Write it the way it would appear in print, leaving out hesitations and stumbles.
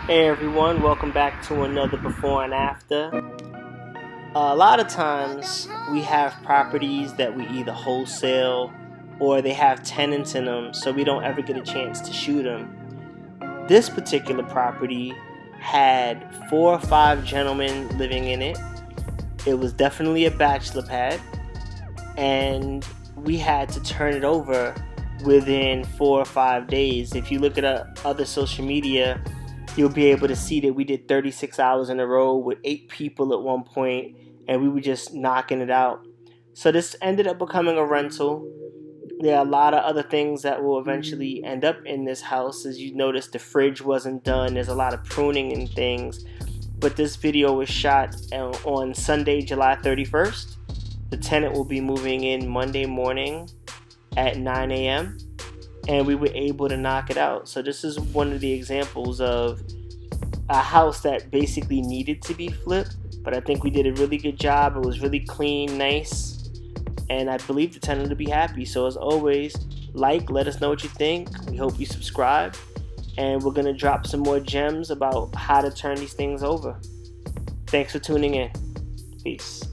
Hey everyone, welcome back to another before and after. A lot of times we have properties that we either wholesale or they have tenants in them, so we don't ever get a chance to shoot them. This particular property had 4 or 5 gentlemen living in it. It was definitely a bachelor pad, and we had to turn it over within 4 or 5 days. If you look at other social media, you'll be able to see that we did 36 hours in a row with 8 people at one point, and we were just knocking it out. So this ended up becoming a rental. There are a lot of other things that will eventually end up in this house. As you notice, the fridge wasn't done. There's a lot of pruning and things. But this video was shot on Sunday, July 31st. The tenant will be moving in Monday morning at 9 a.m. and we were able to knock it out. So this is one of the examples of a house that basically needed to be flipped, but I think we did a really good job. It was really clean, nice, and I believe the tenant will be happy. So as always, let us know what you think. We hope you subscribe, and we're gonna drop some more gems about how to turn these things over. Thanks for tuning in. Peace.